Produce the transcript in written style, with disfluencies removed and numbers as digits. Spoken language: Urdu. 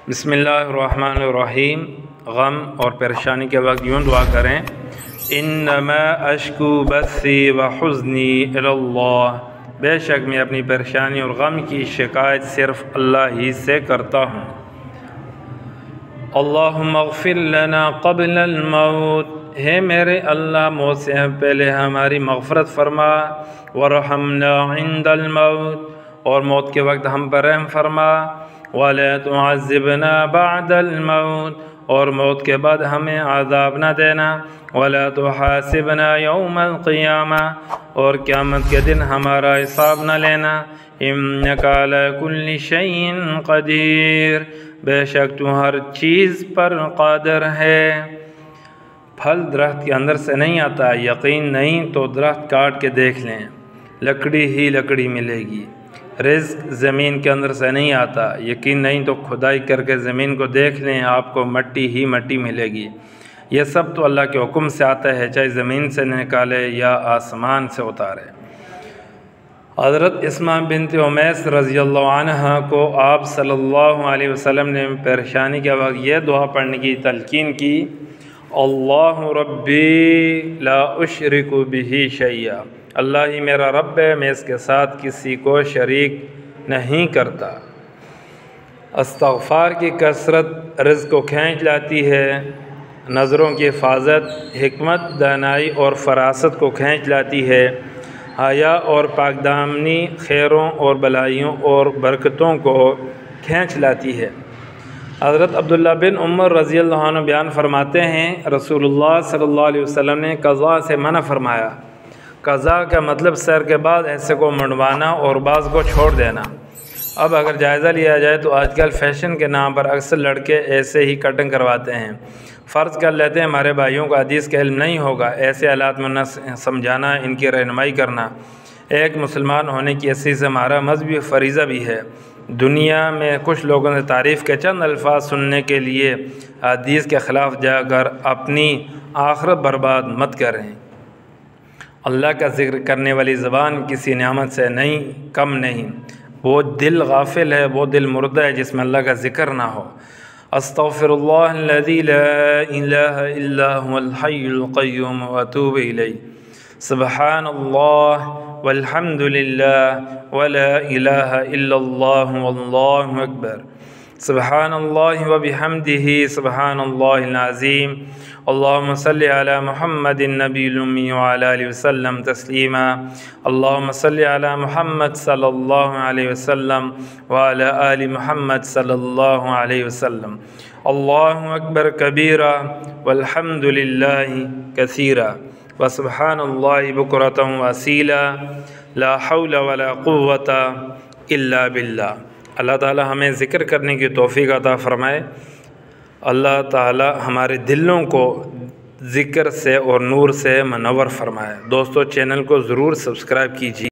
بسم اللہ الرحمن الرحیم۔ غم اور پریشانی کے وقت یوں دعا کریں، انما اشکو بثی وحزنی الی اللہ، بے شک میں اپنی پریشانی اور غم کی شکایت صرف اللہ ہی سے کرتا ہوں۔ اللہم اغفر لنا قبل الموت، ہے میرے اللہ موت سے پہلے ہماری مغفرت فرما، ورحمنا عند الموت، اور موت کے وقت ہم پر رحم فرما، وَلَا تُعَذِّبْنَا بَعْدَ الْمَوْتِ، اور موت کے بعد ہمیں عذاب نہ دینا، وَلَا تُحَاسِبْنَا يَوْمَ الْقِيَامَةِ، اور قیامت کے دن ہمارا حساب نہ لینا، إِنَّكَ عَلَى كُلِّ شَيْءٍ قَدِيرٌ، بے شک تو ہر چیز پر قادر ہے۔ پھل درخت کے اندر سے نہیں آتا، یقین نہیں تو درخت کاٹ کے دیکھ لیں، لکڑی ہی لکڑی ملے گی۔ رزق زمین کے اندر سے نہیں آتا، یقین نہیں تو کھدائی کر کے زمین کو دیکھ لیں، آپ کو مٹی ہی مٹی ملے گی۔ یہ سب تو اللہ کے حکم سے آتا ہے، چاہے زمین سے نکالے یا آسمان سے اتارے۔ حضرت اسماء بنت امیس رضی اللہ عنہ کو آپ صلی اللہ علیہ وسلم نے پریشانی کے وقت یہ دعا پڑھنے کی تلقین کی، اللہ ربی لا اشرک بہ شیئا، اللہ ہی میرا رب ہے، میں اس کے ساتھ کسی کو شریک نہیں کرتا۔ استغفار کی کثرت رزق کو کھینچ لاتی ہے، نظروں کی حفاظت حکمت دانائی اور فراست کو کھینچ لاتی ہے، حیا اور پاک دامنی خیروں اور بلائیوں اور برکتوں کو کھینچ لاتی ہے۔ حضرت عبداللہ بن عمر رضی اللہ عنہ بیان فرماتے ہیں، رسول اللہ صلی اللہ علیہ وسلم نے قضاء سے منع فرمایا۔ قضاء کا مطلب سر کے بعد ایسے کو منڈوانا اور بعض کو چھوڑ دینا۔ اب اگر جائزہ لیا جائے تو آج کل فیشن کے نام پر اکثر لڑکے ایسے ہی کٹنگ کرواتے ہیں۔ فرض کر لیتے ہیں ہمارے بھائیوں کو حدیث کا علم نہیں ہوگا، ایسے حالات میں نہ سمجھانا، ان کی رہنمائی کرنا ایک مسلمان ہونے کی حیثیت سے ہمارا مذہبی فریضہ بھی ہے۔ دنیا میں کچھ لوگوں نے تعریف کے چند الفاظ سننے کے لیے حدیث کے خلاف جا کر اپنی آخرت برباد مت کریں۔ اللہ کا ذکر کرنے والی زبان کسی نعمت سے نہیں کم نہیں، وہ دل غافل ہے، وہ دل مردہ ہے جس میں اللہ کا ذکر نہ ہو۔ استغفر اللہ الذی لا الہ الا هو الحی القیوم واتوب الیہ، سبحان اللہ والحمد للہ ولا الہ الا اللہ واللہ اکبر، سبحان اللہ وبحمدہ سبحان اللہ العظیم، اللہم صلی علی محمد النبی الامی وعلی آلہ وسلم تسلیما، اللہم صلی علی محمد صلی اللہ علیہ وسلم وعلی آل محمد صلی اللہ علیہ وسلم، اللہ اکبر کبیرا والحمد للہ کثیرا وسبحان اللہ بکرۃ واسیلا، لا حول ولا قوۃ الا باللہ۔ اللہ تعالی ہمیں ذکر کرنے کی توفیق عطا فرمائے، اللہ تعالی ہمارے دلوں کو ذکر سے اور نور سے منور فرمائے۔ دوستو چینل کو ضرور سبسکرائب کیجیے۔